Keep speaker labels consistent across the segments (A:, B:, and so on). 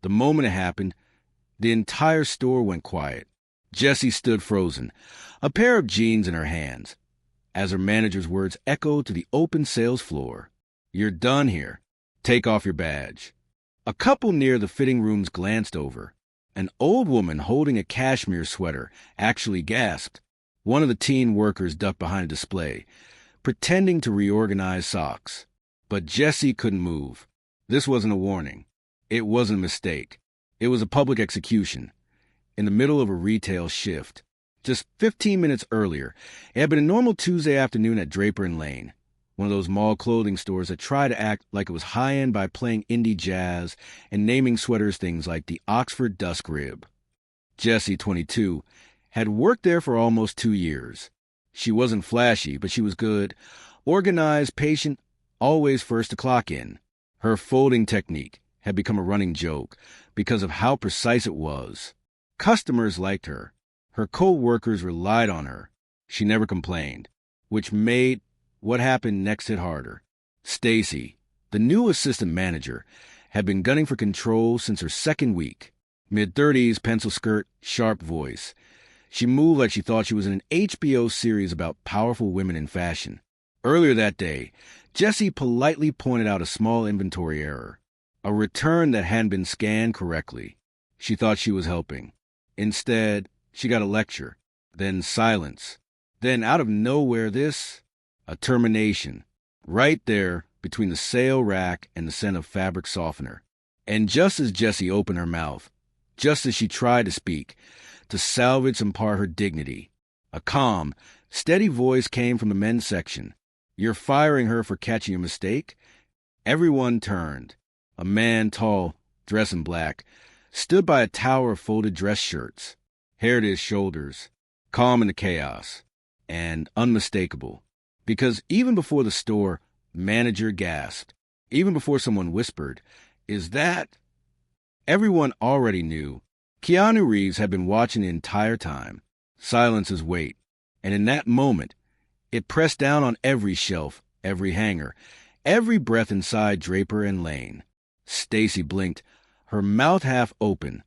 A: The moment it happened, the entire store went quiet. Jessie stood frozen, a pair of jeans in her hands, as her manager's words echoed to the open sales floor. "You're done here. Take off your badge." A couple near the fitting rooms glanced over. An old woman holding a cashmere sweater actually gasped. One of the teen workers ducked behind a display, pretending to reorganize socks. But Jessie couldn't move. This wasn't a warning. It wasn't a mistake. It was a public execution. In the middle of a retail shift. Just 15 minutes earlier, it had been a normal Tuesday afternoon at Draper & Lane, one of those mall clothing stores that try to act like it was high-end by playing indie jazz and naming sweaters things like the Oxford Dusk Rib. Jessie, 22, had worked there for almost 2 years. She wasn't flashy, but she was good, organized, patient, always first to clock in. Her folding technique had become a running joke because of how precise it was. Customers liked her. Her co-workers relied on her. She never complained, which made what happened next hit harder. Stacy, the new assistant manager, had been gunning for control since her second week. Mid-30s, pencil skirt, sharp voice. She moved like she thought she was in an HBO series about powerful women in fashion. Earlier that day, Jessie politely pointed out a small inventory error, a return that hadn't been scanned correctly. She thought she was helping. Instead, she got a lecture, then silence. Then, out of nowhere, a termination, right there between the sale rack and the scent of fabric softener. And just as Jessie opened her mouth, just as she tried to speak, to salvage some part of her dignity, a calm, steady voice came from the men's section. "You're firing her for catching a mistake?" Everyone turned. A man, tall, dressed in black, stood by a tower of folded dress shirts, hair to his shoulders, calm in the chaos, and unmistakable. Because even before the store manager gasped, even before someone whispered, "Is that?" everyone already knew. Keanu Reeves had been watching the entire time. Silence's weight. And in that moment, it pressed down on every shelf, every hanger, every breath inside Draper & Lane. Stacy blinked, her mouth half open.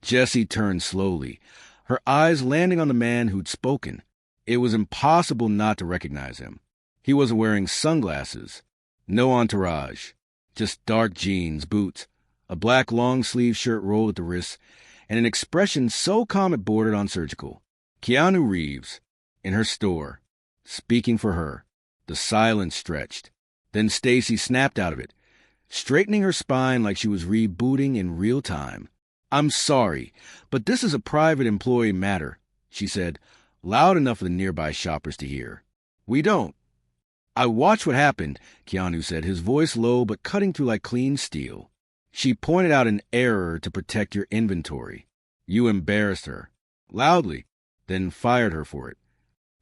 A: Jessie turned slowly, her eyes landing on the man who'd spoken. It was impossible not to recognize him. He wasn't wearing sunglasses. No entourage. Just dark jeans, boots, a black long-sleeve shirt rolled at the wrists, and an expression so calm it bordered on surgical. Keanu Reeves, in her store, speaking for her. The silence stretched. Then Stacy snapped out of it, straightening her spine like she was rebooting in real time. "I'm sorry, but this is a private employee matter," she said, loud enough for the nearby shoppers to hear. "We don't." "I watched what happened," Keanu said, his voice low but cutting through like clean steel. "She pointed out an error to protect your inventory. You embarrassed her." Loudly, then fired her for it.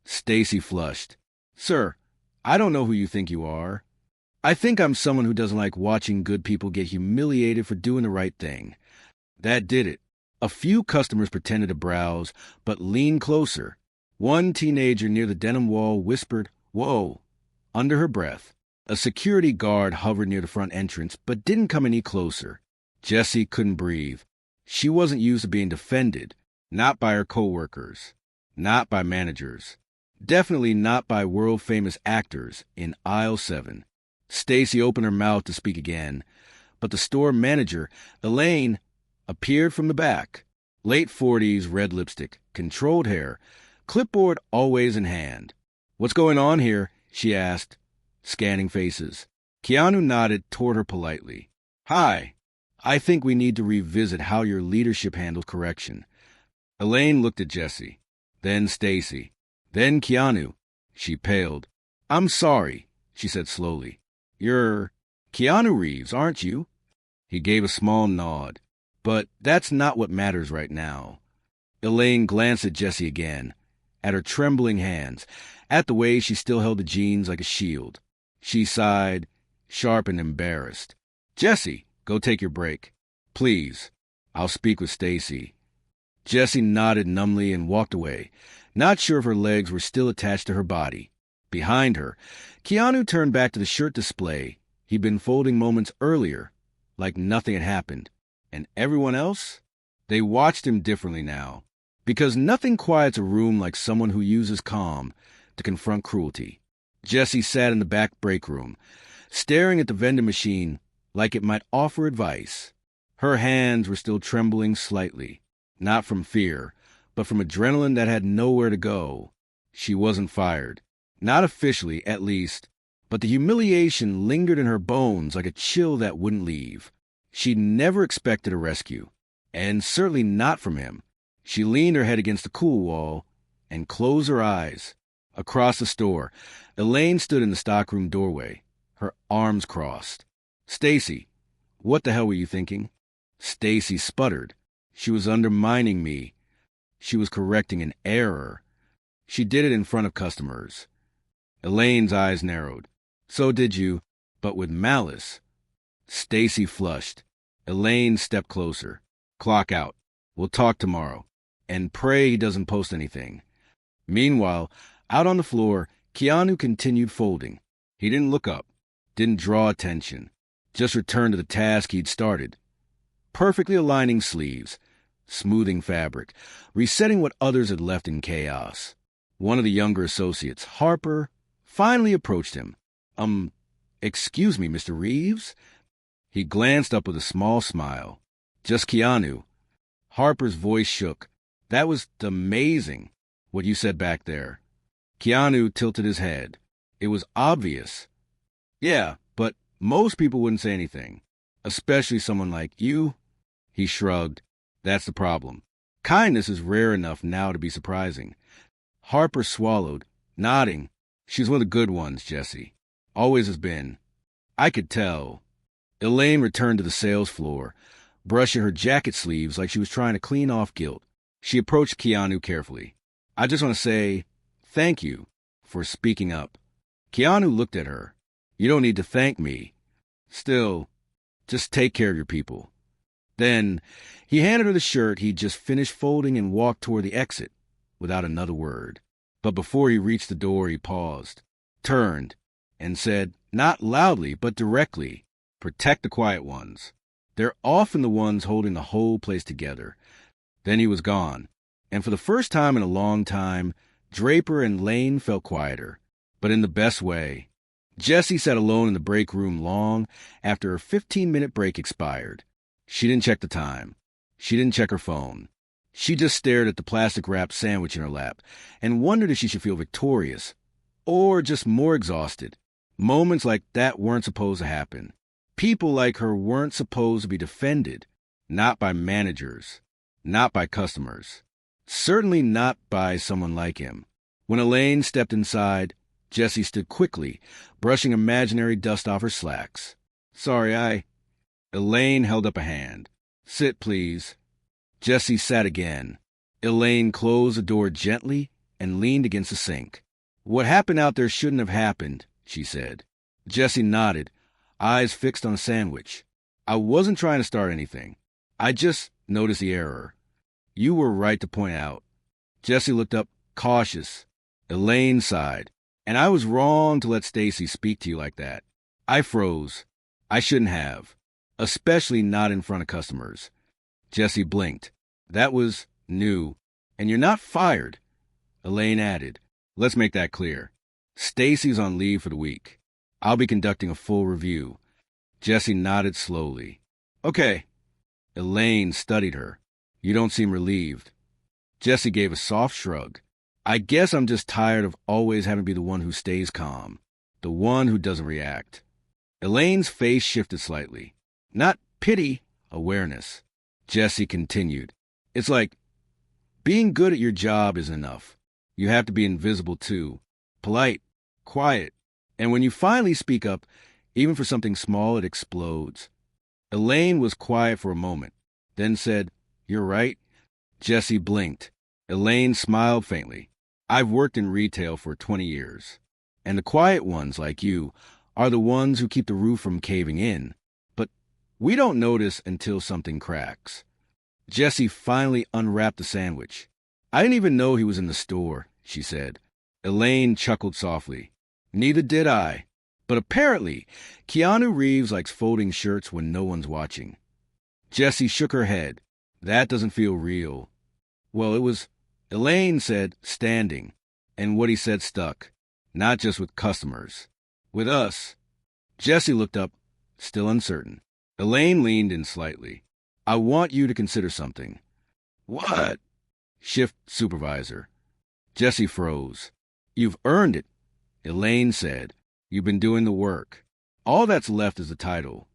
A: Stacy flushed. "Sir, I don't know who you think you are. I think I'm someone who doesn't like watching good people get humiliated for doing the right thing." That did it. A few customers pretended to browse, but leaned closer. One teenager near the denim wall whispered, "Whoa," under her breath. A security guard hovered near the front entrance, but didn't come any closer. Jessie couldn't breathe. She wasn't used to being defended, not by her coworkers, not by managers, definitely not by world-famous actors in aisle 7. Stacy opened her mouth to speak again, but the store manager, Elaine, appeared from the back. Late 40s, red lipstick, controlled hair, clipboard always in hand. "What's going on here?" she asked, scanning faces. Keanu nodded toward her politely. "Hi. I think we need to revisit how your leadership handled correction." Elaine looked at Jessie, then Stacy, then Keanu. She paled. "I'm sorry," she said slowly. "You're Keanu Reeves, aren't you?" He gave a small nod. "But that's not what matters right now." Elaine glanced at Jessie again, at her trembling hands, at the way she still held the jeans like a shield. She sighed, sharp and embarrassed. "Jessie, go take your break. Please, I'll speak with Stacy." Jessie nodded numbly and walked away, not sure if her legs were still attached to her body. Behind her, Keanu turned back to the shirt display he'd been folding moments earlier. like nothing had happened. And everyone else? They watched him differently now. Because nothing quiets a room like someone who uses calm to confront cruelty. Jessie sat in the back break room, staring at the vending machine like it might offer advice. Her hands were still trembling slightly, not from fear, but from adrenaline that had nowhere to go. She wasn't fired. Not officially, at least, but the humiliation lingered in her bones like a chill that wouldn't leave. She'd never expected a rescue, and certainly not from him. She leaned her head against the cool wall and closed her eyes. Across the store, Elaine stood in the stockroom doorway, her arms crossed. "Stacy, what the hell were you thinking?" Stacy sputtered. She was undermining me. She was correcting an error. She did it in front of customers. Elaine's eyes narrowed. "So did you, but with malice." Stacy flushed. Elaine stepped closer. "Clock out. We'll talk tomorrow. And pray he doesn't post anything." Meanwhile, out on the floor, Keanu continued folding. He didn't look up, didn't draw attention, just returned to the task he'd started. Perfectly aligning sleeves, smoothing fabric, resetting what others had left in chaos. One of the younger associates, Harper, finally approached him. Excuse me, Mr. Reeves?" He glanced up with a small smile. "Just Keanu." Harper's voice shook. "That was amazing, what you said back there." Keanu tilted his head. It was obvious. "Yeah, but most people wouldn't say anything, especially someone like you." He shrugged. "That's the problem. Kindness is rare enough now to be surprising." Harper swallowed, nodding. "She's one of the good ones, Jessie. Always has been. I could tell." Elaine returned to the sales floor, brushing her jacket sleeves like she was trying to clean off guilt. She approached Keanu carefully. "I just want to say thank you for speaking up." Keanu looked at her. "You don't need to thank me. Still, just take care of your people." Then he handed her the shirt he'd just finished folding and walked toward the exit without another word. But before he reached the door, he paused, turned, and said, not loudly but directly, "Protect the quiet ones. They're often the ones holding the whole place together." Then he was gone, and for the first time in a long time, Draper and Lane felt quieter, but in the best way. Jessie sat alone in the break room long after her 15-minute break expired. She didn't check the time. She didn't check her phone. She just stared at the plastic-wrapped sandwich in her lap and wondered if she should feel victorious or just more exhausted. Moments like that weren't supposed to happen. People like her weren't supposed to be defended, not by managers, not by customers, certainly not by someone like him. When Elaine stepped inside, Jessie stood quickly, brushing imaginary dust off her slacks. "Sorry, Elaine held up a hand. "Sit, please." Jessie sat again. Elaine closed the door gently and leaned against the sink. "What happened out there shouldn't have happened," she said. Jessie nodded, eyes fixed on the sandwich. "I wasn't trying to start anything. I just noticed the error. You were right to point out." Jessie looked up, cautious. Elaine sighed. "And I was wrong to let Stacy speak to you like that. I froze. I shouldn't have. Especially not in front of customers." Jessie blinked. "That was new. And you're not fired." Elaine added, "Let's make that clear. Stacy's on leave for the week. I'll be conducting a full review." Jessie nodded slowly. "Okay." Elaine studied her. "You don't seem relieved." Jessie gave a soft shrug. "I guess I'm just tired of always having to be the one who stays calm, the one who doesn't react." Elaine's face shifted slightly. Not pity, awareness. Jessie continued, "It's like being good at your job isn't enough. You have to be invisible too, polite, quiet. And when you finally speak up, even for something small, it explodes." Elaine was quiet for a moment, then said, "You're right." Jessie blinked. Elaine smiled faintly. "I've worked in retail for 20 years. And the quiet ones, like you, are the ones who keep the roof from caving in. But we don't notice until something cracks." Jessie finally unwrapped the sandwich. "I didn't even know he was in the store," she said. Elaine chuckled softly. "Neither did I. But apparently, Keanu Reeves likes folding shirts when no one's watching. Jessie shook her head. That doesn't feel real. Well, it was, Elaine said, standing. And what he said stuck. Not just with customers. With us. Jessie looked up, still uncertain. Elaine leaned in slightly. I want you to consider something. What? Shift supervisor. Jessie froze. You've earned it, Elaine said. You've been doing the work. All that's left is the title.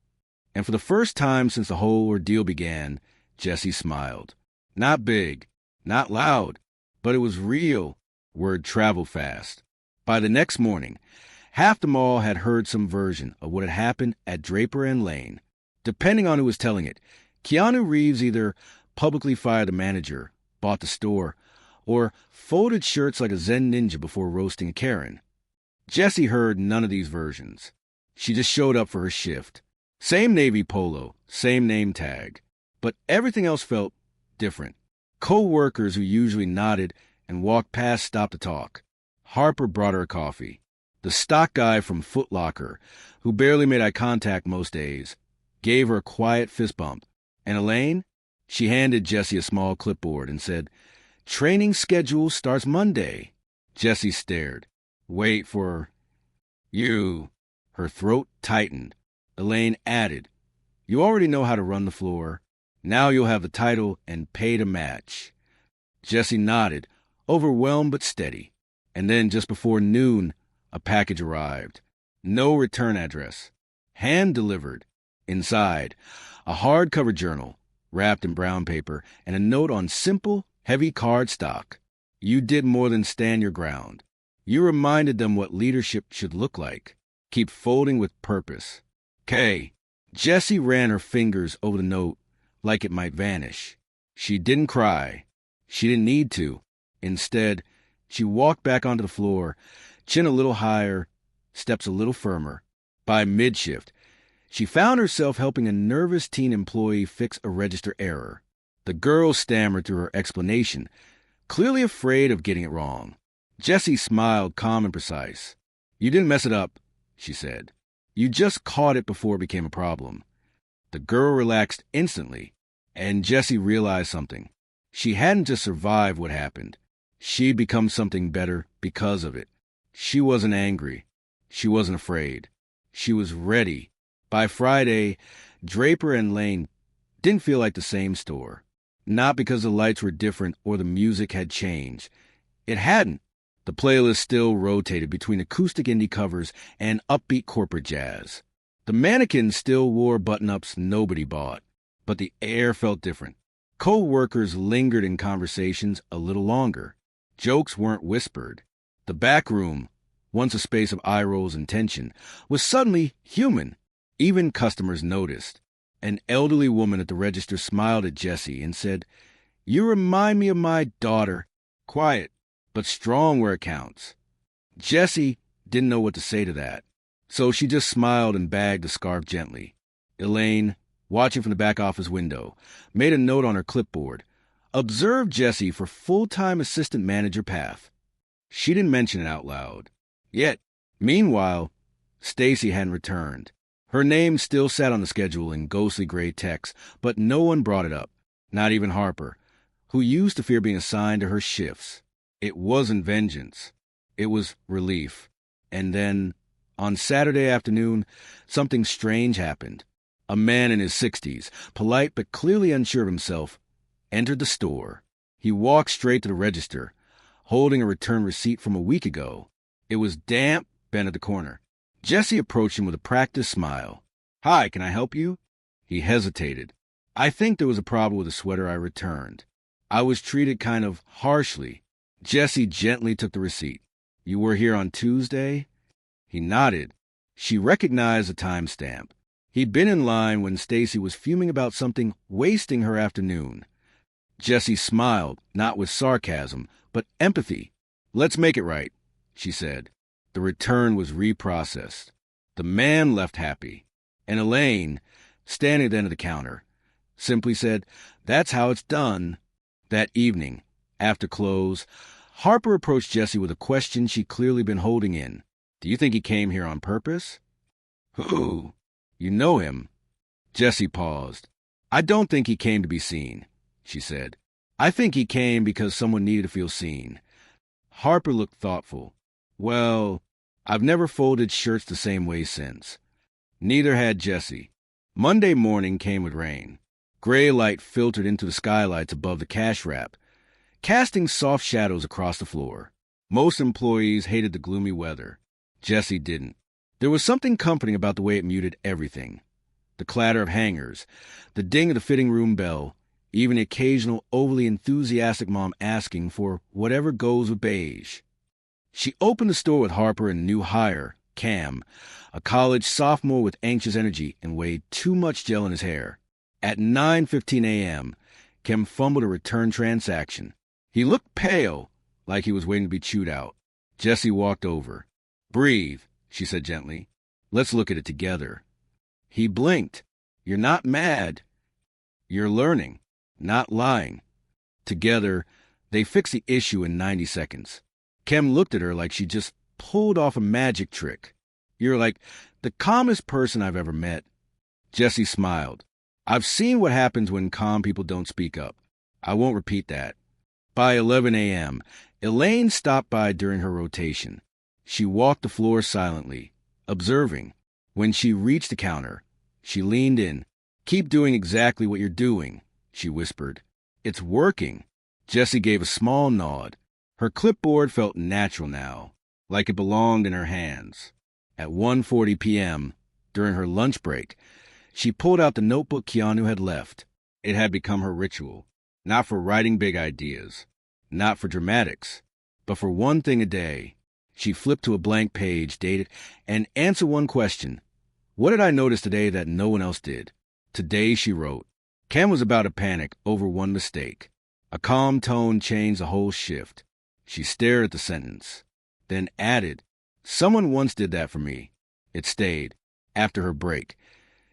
A: And for the first time since the whole ordeal began, Jessie smiled. Not big, not loud, but it was real. Word traveled fast. By the next morning, half the mall had heard some version of what had happened at Draper and Lane. Depending on who was telling it, Keanu Reeves either publicly fired the manager, bought the store, or folded shirts like a Zen ninja before roasting a Karen. Jessie heard none of these versions. She just showed up for her shift. Same navy polo, same name tag. But everything else felt different. Co-workers who usually nodded and walked past stopped to talk. Harper brought her a coffee. The stock guy from Foot Locker, who barely made eye contact most days, gave her a quiet fist bump. And Elaine? She handed Jessie a small clipboard and said, Training schedule starts Monday. Jessie stared. Wait for you. Her throat tightened. Elaine added, You already know how to run the floor. Now you'll have the title and pay to match. Jessie nodded, overwhelmed but steady. And then just before noon, a package arrived. No return address. Hand-delivered. Inside, a hardcover journal, wrapped in brown paper, and a note on simple, heavy cardstock. You did more than stand your ground. You reminded them what leadership should look like. Keep folding with purpose. K. Jessie ran her fingers over the note like it might vanish. She didn't cry. She didn't need to. Instead, she walked back onto the floor, chin a little higher, steps a little firmer. By mid-shift, she found herself helping a nervous teen employee fix a register error. The girl stammered through her explanation, clearly afraid of getting it wrong. Jessie smiled, calm and precise. You didn't mess it up, she said. You just caught it before it became a problem. The girl relaxed instantly, and Jessie realized something. She hadn't just survived what happened. She'd become something better because of it. She wasn't angry. She wasn't afraid. She was ready. By Friday, Draper and Lane didn't feel like the same store. Not because the lights were different or the music had changed. It hadn't. The playlist still rotated between acoustic indie covers and upbeat corporate jazz. The mannequins still wore button-ups nobody bought. But the air felt different. Co-workers lingered in conversations a little longer. Jokes weren't whispered. The back room, once a space of eye rolls and tension, was suddenly human. Even customers noticed. An elderly woman at the register smiled at Jessie and said, You remind me of my daughter. Quiet, but strong where it counts. Jessie didn't know what to say to that, so she just smiled and bagged the scarf gently. Elaine, watching from the back office window, made a note on her clipboard. Observe Jessie for full-time assistant manager path. She didn't mention it out loud. Yet, meanwhile, Stacy hadn't returned. Her name still sat on the schedule in ghostly gray text, but no one brought it up, not even Harper, who used to fear being assigned to her shifts. It wasn't vengeance. It was relief. And then, on Saturday afternoon, something strange happened. A man in his 60s, polite but clearly unsure of himself, entered the store. He walked straight to the register, holding a return receipt from a week ago. It was damp, bent at the corner. Jessie approached him with a practiced smile. Hi, can I help you? He hesitated. I think there was a problem with the sweater I returned. I was treated kind of harshly. Jessie gently took the receipt. You were here on Tuesday? He nodded. She recognized the timestamp. He'd been in line when Stacy was fuming about something wasting her afternoon. Jessie smiled, not with sarcasm, but empathy. Let's make it right, she said. The return was reprocessed. The man left happy. And Elaine, standing at the end of the counter, simply said, That's how it's done. That evening, after close, Harper approached Jessie with a question she'd clearly been holding in. Do you think he came here on purpose? Who? You know him? Jessie paused. I don't think he came to be seen, she said. I think he came because someone needed to feel seen. Harper looked thoughtful. Well, I've never folded shirts the same way since. Neither had Jessie. Monday morning came with rain. Gray light filtered into the skylights above the cash wrap, casting soft shadows across the floor. Most employees hated the gloomy weather. Jessie didn't. There was something comforting about the way it muted everything. The clatter of hangers, the ding of the fitting room bell, even the occasional overly enthusiastic mom asking for whatever goes with beige. She opened the store with Harper and a new hire, Cam, a college sophomore with anxious energy and way too much gel in his hair. At 9:15 a.m., Cam fumbled a return transaction. He looked pale, like he was waiting to be chewed out. Jessie walked over. Breathe, she said gently. Let's look at it together. He blinked. You're not mad. You're learning, not lying. Together, they fixed the issue in 90 seconds. Kem looked at her like she just pulled off a magic trick. You're like the calmest person I've ever met. Jessie smiled. I've seen what happens when calm people don't speak up. I won't repeat that. By 11 a.m., Elaine stopped by during her rotation. She walked the floor silently, observing. When she reached the counter, she leaned in. Keep doing exactly what you're doing, she whispered. It's working. Jessie gave a small nod. Her clipboard felt natural now, like it belonged in her hands. At 1:40 p.m., during her lunch break, she pulled out the notebook Keanu had left. It had become her ritual, not for writing big ideas, not for dramatics, but for one thing a day. She flipped to a blank page, dated, and answered one question. What did I notice today that no one else did? Today, she wrote. Cam was about to panic over one mistake. A calm tone changed the whole shift. She stared at the sentence, then added, Someone once did that for me. It stayed. After her break,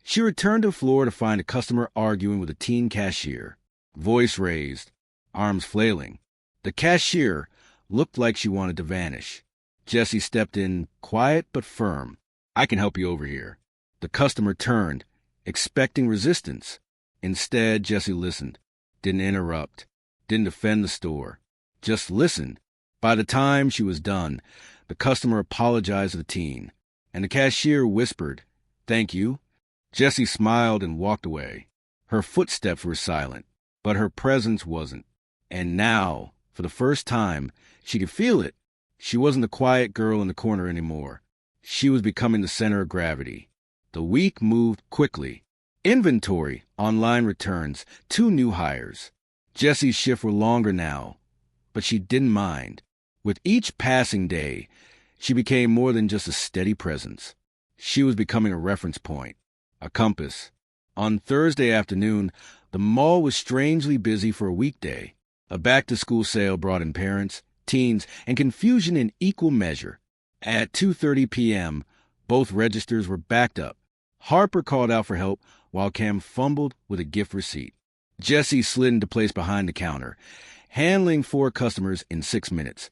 A: she returned to the floor to find a customer arguing with a teen cashier. Voice raised, arms flailing. The cashier looked like she wanted to vanish. Jessie stepped in, quiet but firm. I can help you over here. The customer turned, expecting resistance. Instead, Jessie listened, didn't interrupt, didn't defend the store, just listened. By the time she was done, the customer apologized to the teen, and the cashier whispered, Thank you. Jessie smiled and walked away. Her footsteps were silent, but her presence wasn't. And now, for the first time, she could feel it. She wasn't the quiet girl in the corner anymore. She was becoming the center of gravity. The week moved quickly. Inventory, online returns, 2 new hires. Jessie's shifts were longer now, but she didn't mind. With each passing day, she became more than just a steady presence. She was becoming a reference point, a compass. On Thursday afternoon, the mall was strangely busy for a weekday. A back-to-school sale brought in parents, teens, and confusion in equal measure. At 2:30 p.m., both registers were backed up. Harper called out for help while Cam fumbled with a gift receipt. Jessie slid into place behind the counter, handling 4 customers in 6 minutes,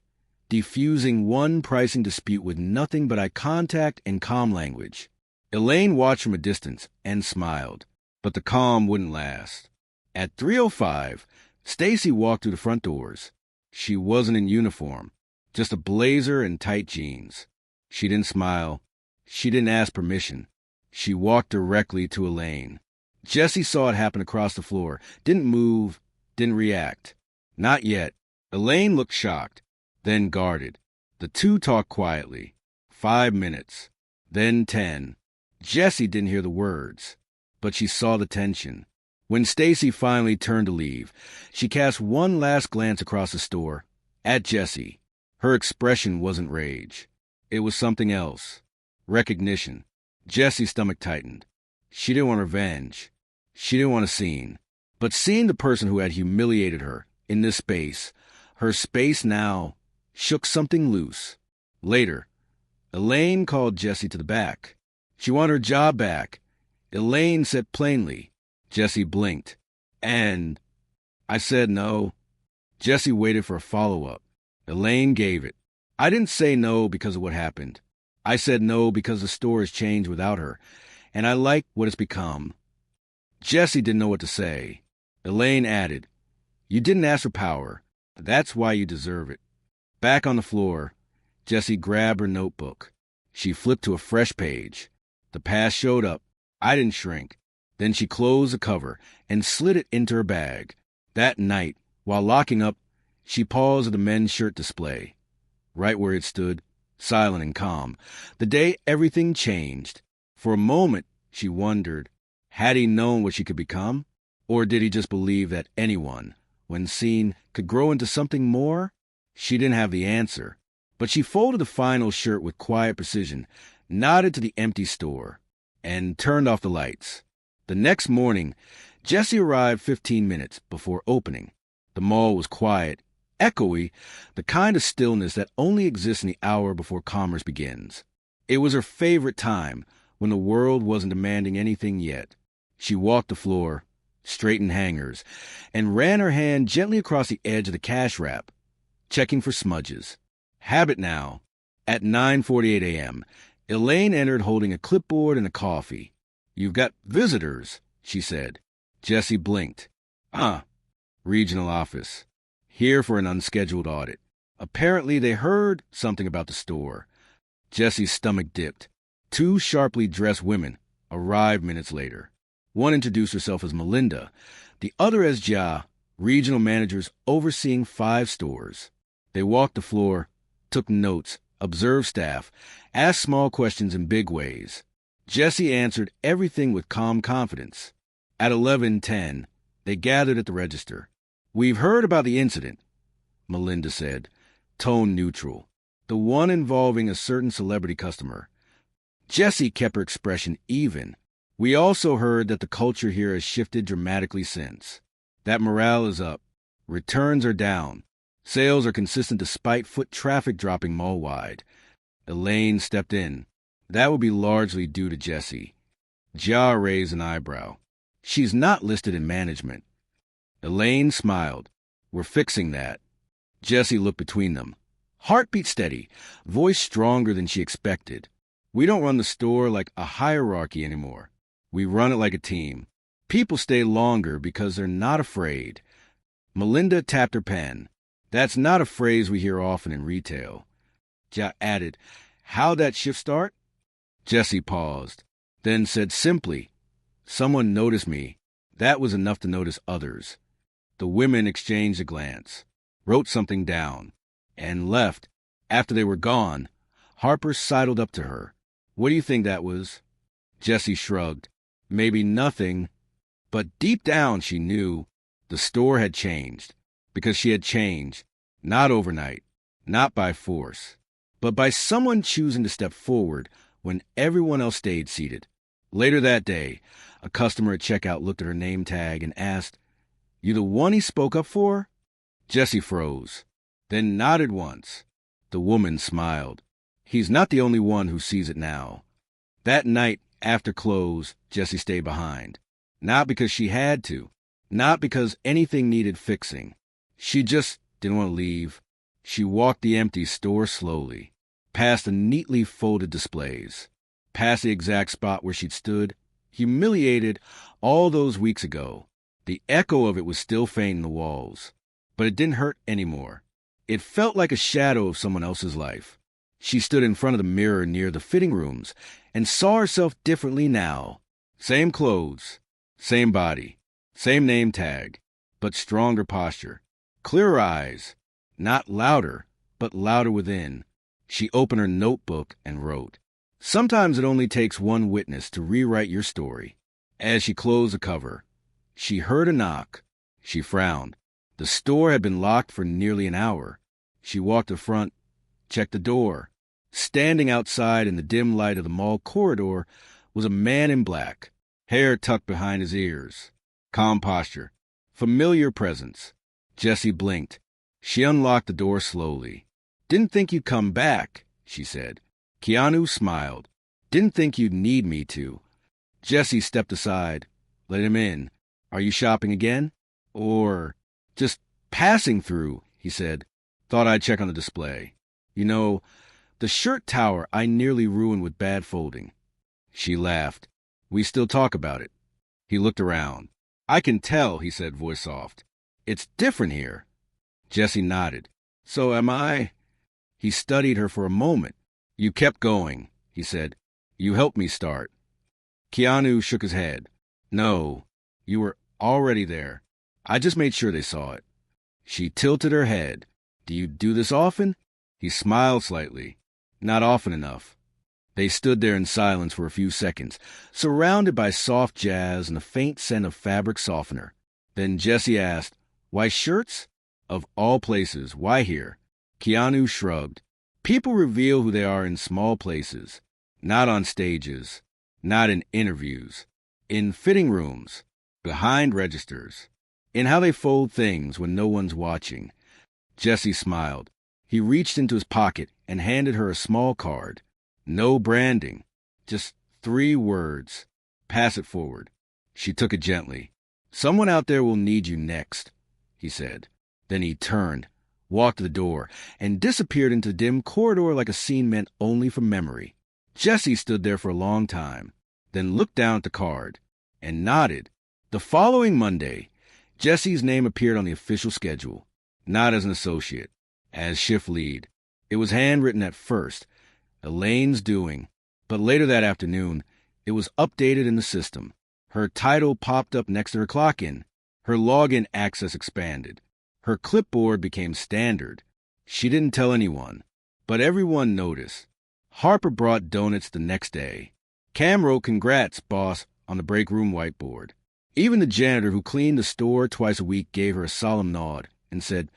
A: defusing one pricing dispute with nothing but eye contact and calm language. Elaine watched from a distance and smiled, but the calm wouldn't last. At 3:05, Stacy walked through the front doors. She wasn't in uniform, just a blazer and tight jeans. She didn't smile. She didn't ask permission. She walked directly to Elaine. Jessie saw it happen across the floor, didn't move, didn't react. Not yet. Elaine looked shocked, then guarded. The two talked quietly. 5 minutes, then 10. Jessie didn't hear the words, but she saw the tension. When Stacy finally turned to leave, she cast one last glance across the store, at Jessie. Her expression wasn't rage. It was something else. Recognition. Jessie's stomach tightened. She didn't want revenge. She didn't want a scene. But seeing the person who had humiliated her in this space, her space now, shook something loose. Later, Elaine called Jessie to the back. She wanted her job back. Elaine said plainly. Jessie blinked. And I said no. Jessie waited for a follow-up. Elaine gave it. I didn't say no because of what happened. I said no because the store has changed without her, and I like what it's become. Jesse didn't know what to say. Elaine added, You didn't ask for power. That's why you deserve it. Back on the floor, Jessie grabbed her notebook. She flipped to a fresh page. The past showed up. I didn't shrink. Then she closed the cover and slid it into her bag. That night, while locking up, she paused at the men's shirt display, right where it stood, silent and calm. The day everything changed. For a moment, she wondered, had he known what she could become? Or did he just believe that anyone, when seen, could grow into something more? She didn't have the answer, but she folded the final shirt with quiet precision, nodded to the empty store, and turned off the lights. The next morning, Jessie arrived 15 minutes before opening. The mall was quiet, echoey, the kind of stillness that only exists in the hour before commerce begins. It was her favorite time, when the world wasn't demanding anything yet. She walked the floor, straightened hangers, and ran her hand gently across the edge of the cash wrap, checking for smudges. Habit now. At 9:48 a.m., Elaine entered holding a clipboard and a coffee. You've got visitors, she said. Jessie blinked. Regional office. Here for an unscheduled audit. Apparently they heard something about the store. Jessie's stomach dipped. Two sharply dressed women arrived minutes later. One introduced herself as Melinda, the other as Jia, regional managers overseeing 5 stores. They walked the floor, took notes, observed staff, asked small questions in big ways. Jessie answered everything with calm confidence. At 11:10, they gathered at the register. We've heard about the incident, Melinda said, tone neutral. The one involving a certain celebrity customer. Jessie kept her expression even. We also heard that the culture here has shifted dramatically since. That morale is up. Returns are down. Sales are consistent despite foot traffic dropping mall-wide. Elaine stepped in. That would be largely due to Jessie. Jia raised an eyebrow. She's not listed in management. Elaine smiled. We're fixing that. Jessie looked between them. Heartbeat steady, voice stronger than she expected. We don't run the store like a hierarchy anymore. We run it like a team. People stay longer because they're not afraid. Melinda tapped her pen. That's not a phrase we hear often in retail. Jia added, How'd that shift start? Jessie paused, then said simply, Someone noticed me. That was enough to notice others. The women exchanged a glance, wrote something down, and left. After they were gone, Harper sidled up to her. What do you think that was? Jessie shrugged. Maybe nothing. But deep down she knew the store had changed. Because she had changed. Not overnight. Not by force. But by someone choosing to step forward when everyone else stayed seated. Later that day, a customer at checkout looked at her name tag and asked, You the one he spoke up for? Jessie froze, then nodded once. The woman smiled. He's not the only one who sees it now. That night, after close, Jessie stayed behind. Not because she had to. Not because anything needed fixing. She just didn't want to leave. She walked the empty store slowly, past the neatly folded displays, past the exact spot where she'd stood, humiliated all those weeks ago. The echo of it was still faint in the walls, but it didn't hurt anymore. It felt like a shadow of someone else's life. She stood in front of the mirror near the fitting rooms and saw herself differently now. Same clothes, same body, same name tag, but stronger posture. Clearer eyes, not louder, but louder within. She opened her notebook and wrote. Sometimes it only takes one witness to rewrite your story. As she closed the cover, she heard a knock. She frowned. The store had been locked for nearly an hour. She walked to the front, checked the door. Standing outside in the dim light of the mall corridor was a man in black, hair tucked behind his ears. Calm posture, familiar presence. Jessie blinked. She unlocked the door slowly. Didn't think you'd come back, she said. Keanu smiled. Didn't think you'd need me to. Jessie stepped aside. Let him in. Are you shopping again? Or just passing through, he said. Thought I'd check on the display. You know, The shirt tower I nearly ruined with bad folding. She laughed. We still talk about it. He looked around. I can tell, he said, voice soft. It's different here. Jessie nodded. So am I? He studied her for a moment. You kept going, he said. You helped me start. Keanu shook his head. No, you were already there. I just made sure they saw it. She tilted her head. Do you do this often? He smiled slightly. Not often enough. They stood there in silence for a few seconds, surrounded by soft jazz and the faint scent of fabric softener. Then Jessie asked, Why shirts? Of all places, why here? Keanu shrugged. People reveal who they are in small places, not on stages, not in interviews, in fitting rooms, behind registers, in how they fold things when no one's watching. Jessie smiled. He reached into his pocket and handed her a small card. No branding, just 3 words. Pass it forward. She took it gently. Someone out there will need you next, he said. Then he turned, walked to the door, and disappeared into the dim corridor like a scene meant only for memory. Jessie stood there for a long time, then looked down at the card and nodded. The following Monday, Jessie's name appeared on the official schedule, not as an associate, as shift lead. It was handwritten at first, Elaine's doing, but later that afternoon, it was updated in the system. Her title popped up next to her clock-in. Her login access expanded. Her clipboard became standard. She didn't tell anyone, but everyone noticed. Harper brought donuts the next day. Cam wrote congrats, boss, on the break room whiteboard. Even the janitor who cleaned the store twice a week gave her a solemn nod and said,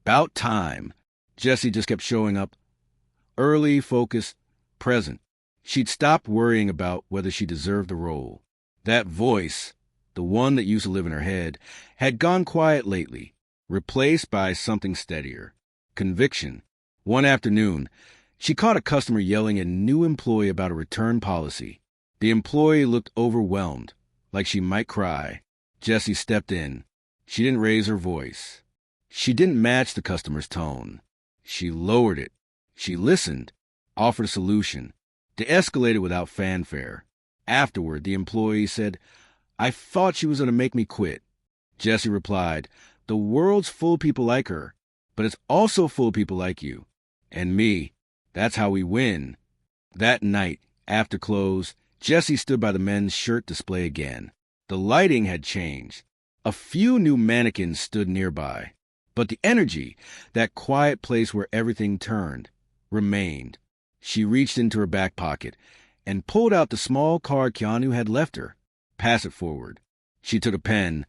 A: "'Bout time." Jessie just kept showing up. Early, focused, present. She'd stopped worrying about whether she deserved the role. That voice, the one that used to live in her head, had gone quiet lately, replaced by something steadier. Conviction. One afternoon, she caught a customer yelling at a new employee about a return policy. The employee looked overwhelmed, like she might cry. Jessie stepped in. She didn't raise her voice. She didn't match the customer's tone. She lowered it. She listened, offered a solution, de-escalated without fanfare. Afterward, the employee said, "I thought she was going to make me quit." Jessie replied, "The world's full of people like her, but it's also full of people like you. And me. That's how we win." That night, after close, Jessie stood by the men's shirt display again. The lighting had changed. A few new mannequins stood nearby. But the energy, that quiet place where everything turned, remained. She reached into her back pocket and pulled out the small card Keanu had left her. "Pass it forward." She took a pen,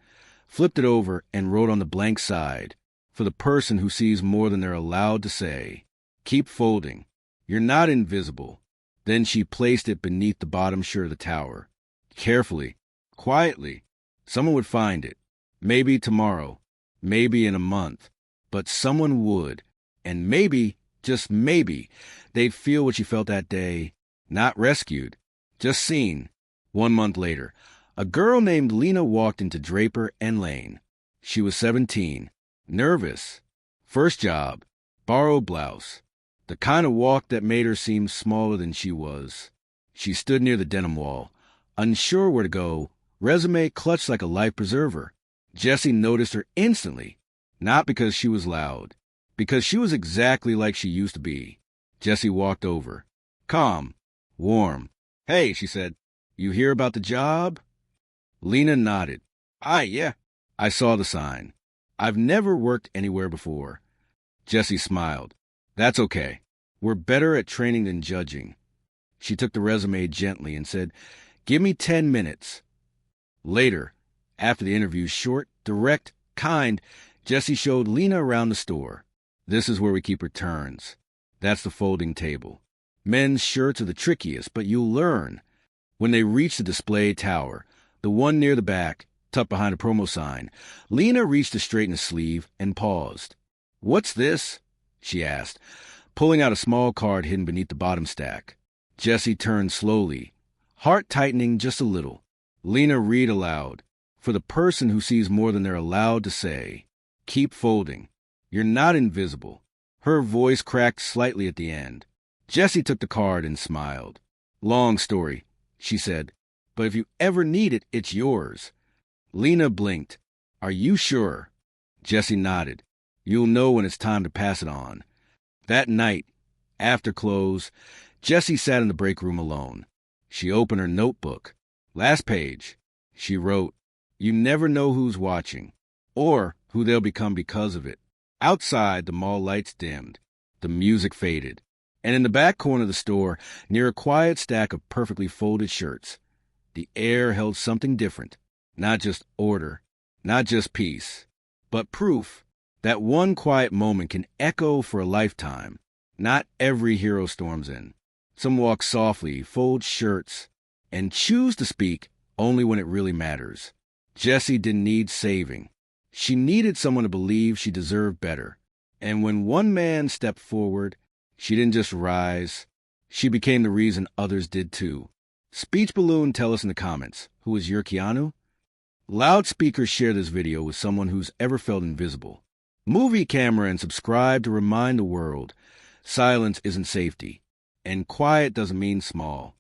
A: flipped it over, and wrote on the blank side, "For the person who sees more than they're allowed to say. Keep folding. You're not invisible." Then she placed it beneath the bottom shirt of the tower. Carefully, quietly. Someone would find it. Maybe tomorrow. Maybe in a month. But someone would. And maybe, just maybe, they'd feel what she felt that day. Not rescued. Just seen. 1 month later, a girl named Lena walked into Draper and Lane. She was 17. Nervous. First job. Borrowed blouse. The kind of walk that made her seem smaller than she was. She stood near the denim wall, unsure where to go, resume clutched like a life preserver. Jessie noticed her instantly, not because she was loud, because she was exactly like she used to be. Jessie walked over. Calm. Warm. "Hey," she said. "You hear about the job?" Lena nodded. Yeah. I saw the sign. I've never worked anywhere before." Jessie smiled. "That's okay. We're better at training than judging." She took the resume gently and said, "Give me 10 minutes." Later, after the interview, short, direct, kind, Jessie showed Lena around the store. "This is where we keep returns. That's the folding table. Men's shirts are the trickiest, but you'll learn." When they reached the display tower, the one near the back, tucked behind a promo sign, Lena reached to straighten a sleeve and paused. "What's this?" she asked, pulling out a small card hidden beneath the bottom stack. Jessie turned slowly, heart tightening just a little. Lena read aloud, "For the person who sees more than they're allowed to say. Keep folding. You're not invisible." Her voice cracked slightly at the end. Jessie took the card and smiled. Long story, she said, but if you ever need it, it's yours. Lena blinked. Are you sure? Jessie nodded. You'll know when it's time to pass it on. That night, after close, Jessie sat in the break room alone. She opened her notebook. Last page. She wrote, "You never know who's watching, or who they'll become because of it." Outside, the mall lights dimmed. The music faded. And in the back corner of the store, near a quiet stack of perfectly folded shirts, the air held something different. Not just order, not just peace, but proof that one quiet moment can echo for a lifetime. Not every hero storms in. Some walk softly, fold shirts, and choose to speak only when it really matters. Jessie didn't need saving. She needed someone to believe she deserved better. And when one man stepped forward, she didn't just rise. She became the reason others did too. Speech Balloon, tell us in the comments, who is your Keanu? Loudspeakers, share this video with someone who's ever felt invisible. Movie camera and subscribe to remind the world silence isn't safety, and quiet doesn't mean small.